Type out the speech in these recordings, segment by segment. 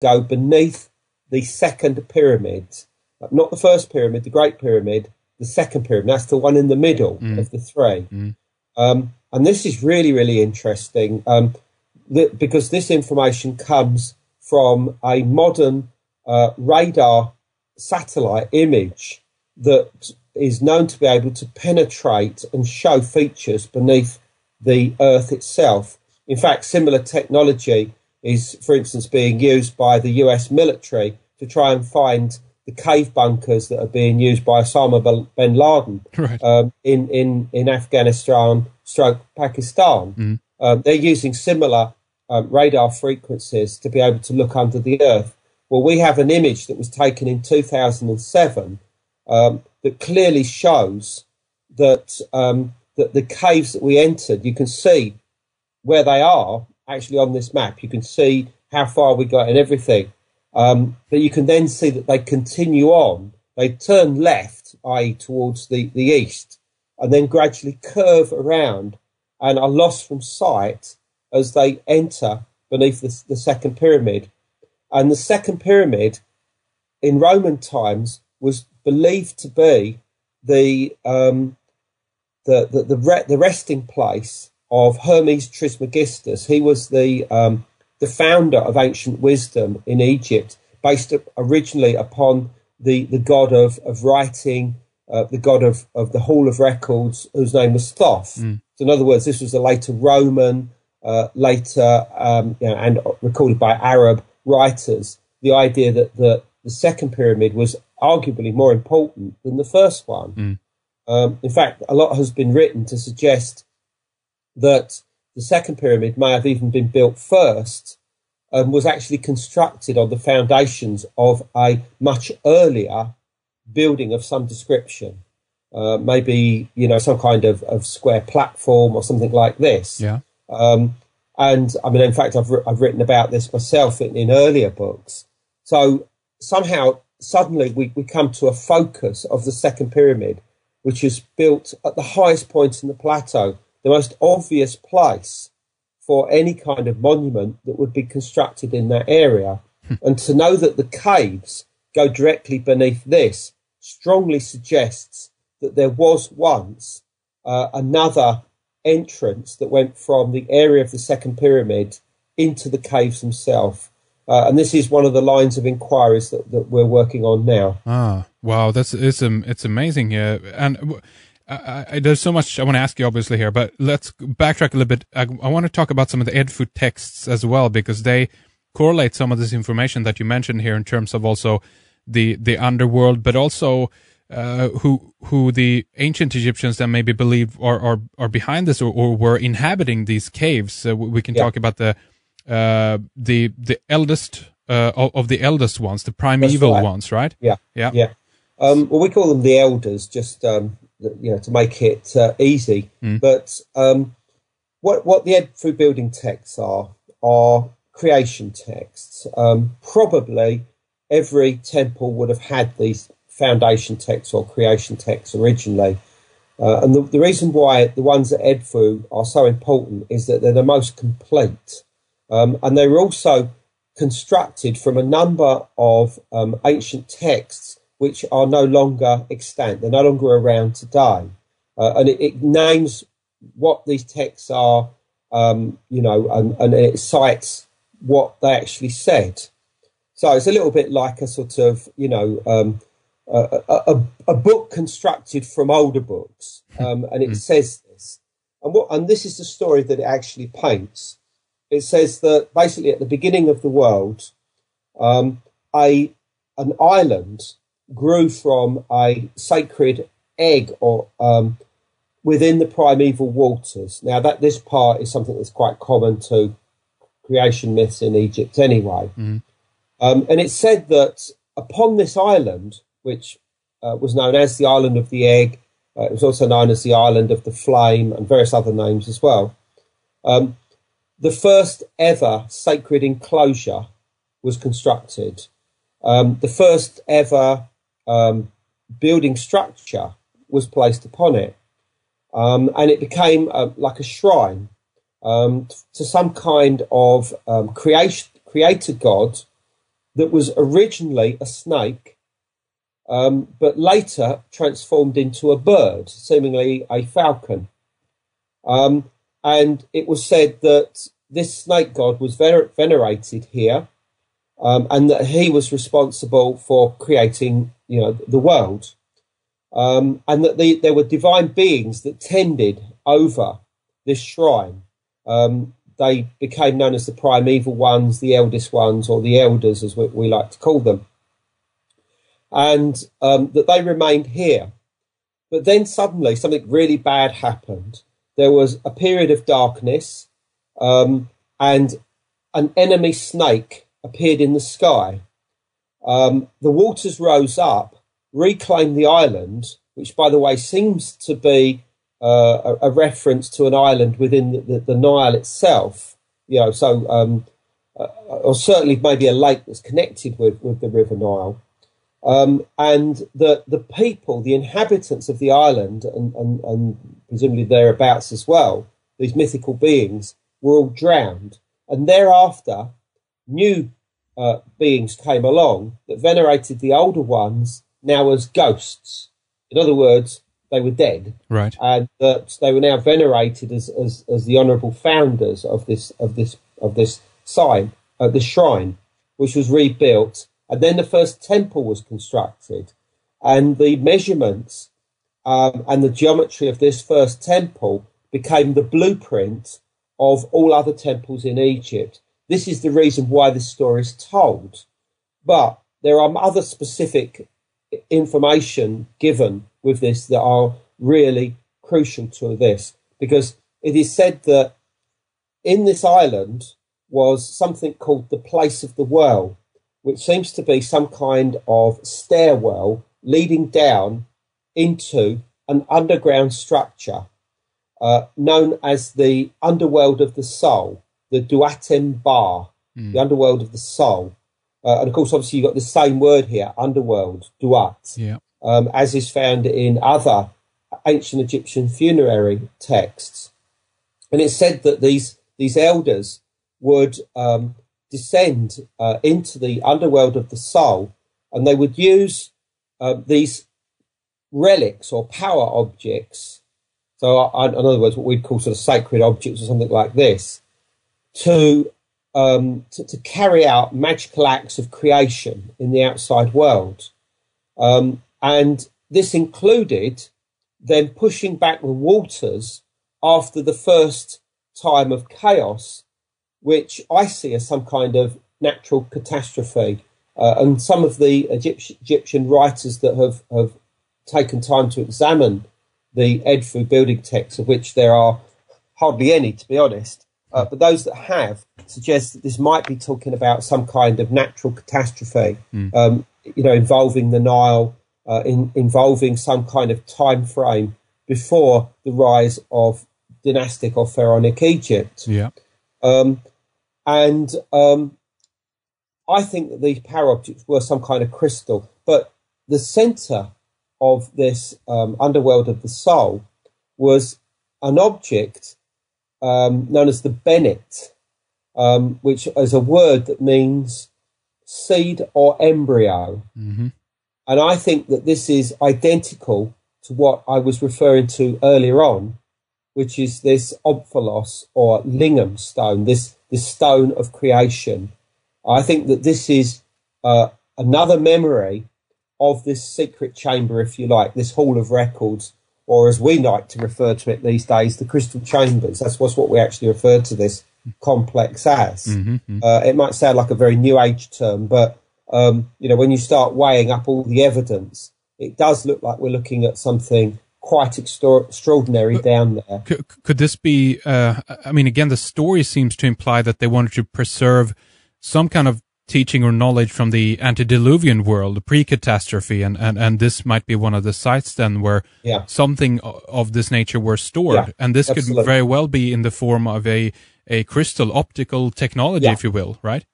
go beneath the second pyramid, not the first pyramid, the Great Pyramid, the second pyramid. That's the one in the middle of the three. And this is really, really interesting because this information comes from a modern radar satellite image that is known to be able to penetrate and show features beneath the Earth itself. In fact, similar technology is, for instance, being used by the US military to try and find the cave bunkers that are being used by Osama bin Laden in Afghanistan stroke Pakistan. They're using similar radar frequencies to be able to look under the Earth. Well, we have an image that was taken in 2007 that clearly shows that that the caves that we entered, you can see where they are actually on this map. You can see how far we got and everything. But you can then see that they continue on. They turn left, i.e. towards the east, and then gradually curve around and are lost from sight as they enter beneath the second pyramid. And the second pyramid in Roman times was believed to be the resting place of Hermes Trismegistus. He was the founder of ancient wisdom in Egypt, based originally upon the god of writing, the god of the Hall of Records, whose name was Thoth. So in other words, this was a later Roman, and recorded by Arab writers, the idea that the second pyramid was arguably more important than the first one. In fact, a lot has been written to suggest that the second pyramid may have even been built first and was actually constructed on the foundations of a much earlier building of some description. Maybe, some kind of square platform or something like this. Yeah. And I mean, in fact, I've written about this myself in earlier books. So somehow, suddenly, we come to a focus of the second pyramid, which is built at the highest point in the plateau, the most obvious place for any kind of monument that would be constructed in that area. And to know that the caves go directly beneath this strongly suggests that there was once another entrance that went from the area of the second pyramid into the caves themselves. And this is one of the lines of inquiries that we're working on now. Wow, it's amazing here. And there's so much I want to ask you, obviously, here, but let's backtrack a little bit. I want to talk about some of the Edfu texts as well, because they correlate some of this information that you mentioned here in terms of also the underworld, but also who the ancient Egyptians then maybe believe are behind this or were inhabiting these caves. We can talk about the eldest of the eldest ones, the primeval ones, right? Yeah. Well, we call them the elders, just to make it easy. But what the Edfu building texts are creation texts. Probably every temple would have had these foundation texts or creation texts originally. And the reason why the ones at Edfu are so important is that they're the most complete. And they were also constructed from a number of ancient texts which are no longer extant. They're no longer around today. And it names what these texts are, and it cites what they actually said. So it's a little bit like a sort of, a book constructed from older books, and it says this. And this is the story that it actually paints. It says that basically at the beginning of the world, an island grew from a sacred egg or within the primeval waters. Now this part is something that's quite common to creation myths in Egypt anyway. And it said that upon this island, which was known as the Island of the Egg, it was also known as the Island of the Flame and various other names as well, the first ever sacred enclosure was constructed. The first ever building structure was placed upon it. And it became like a shrine to some kind of creator god that was originally a snake, but later transformed into a bird, seemingly a falcon. And it was said that this snake god was venerated here, and that he was responsible for creating, the world, and that there were divine beings that tended over this shrine. They became known as the primeval ones, the eldest ones, or the elders, as we like to call them, and that they remained here. But then suddenly something really bad happened. There was a period of darkness, and an enemy snake appeared in the sky. The waters rose up, reclaimed the island, which, by the way, seems to be a reference to an island within the Nile itself. Or certainly maybe a lake that's connected with the River Nile. And the people, the inhabitants of the island, and presumably thereabouts as well, these mythical beings, were all drowned. And thereafter, new beings came along that venerated the older ones now as ghosts. In other words, they were dead, right? And that they were now venerated as the honourable founders of this shrine, which was rebuilt. And then the first temple was constructed, and the measurements and the geometry of this first temple became the blueprint of all other temples in Egypt. This is the reason why this story is told. But there are other specific information given with this that are really crucial to this, because it is said that in this island was something called the Place of the Well, which seems to be some kind of stairwell leading down into an underground structure known as the underworld of the soul, the Duatem Bar, the underworld of the soul. And of course, obviously, you've got the same word here, underworld, Duat, as is found in other ancient Egyptian funerary texts. And it's said that these elders would descend into the underworld of the soul, and they would use these relics or power objects, so in other words what we'd call sort of sacred objects or something like this, to carry out magical acts of creation in the outside world. And this included them pushing back the waters after the first time of chaos, which I see as some kind of natural catastrophe. And some of the Egyptian writers that have taken time to examine the Edfu building texts, of which there are hardly any, to be honest, but those that have suggest that this might be talking about some kind of natural catastrophe, involving the Nile, involving some kind of time frame before the rise of dynastic or pharaonic Egypt. Yeah. I think that these power objects were some kind of crystal, but the centre of this underworld of the soul was an object known as the Bennett, which is a word that means seed or embryo. Mm-hmm. And I think that this is identical to what I was referring to earlier on, which is this omphalos or lingam stone, this stone of creation. I think that this is another memory of this secret chamber, if you like, this hall of records, or as we like to refer to it these days, the crystal chambers. That's what we actually refer to this complex as. Mm-hmm. It might sound like a very new age term, but when you start weighing up all the evidence, it does look like we're looking at something quite extraordinary down there. Could this be, again, the story seems to imply that they wanted to preserve some kind of teaching or knowledge from the antediluvian world, pre-catastrophe, and this might be one of the sites then where something of this nature were stored. And this could very well be in the form of a crystal optical technology, if you will, right?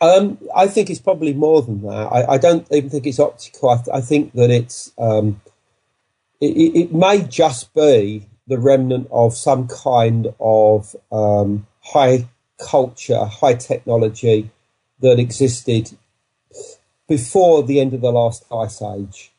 I think it's probably more than that. I don't even think it's optical. I think that it's it may just be the remnant of some kind of high culture, high technology that existed before the end of the last ice age.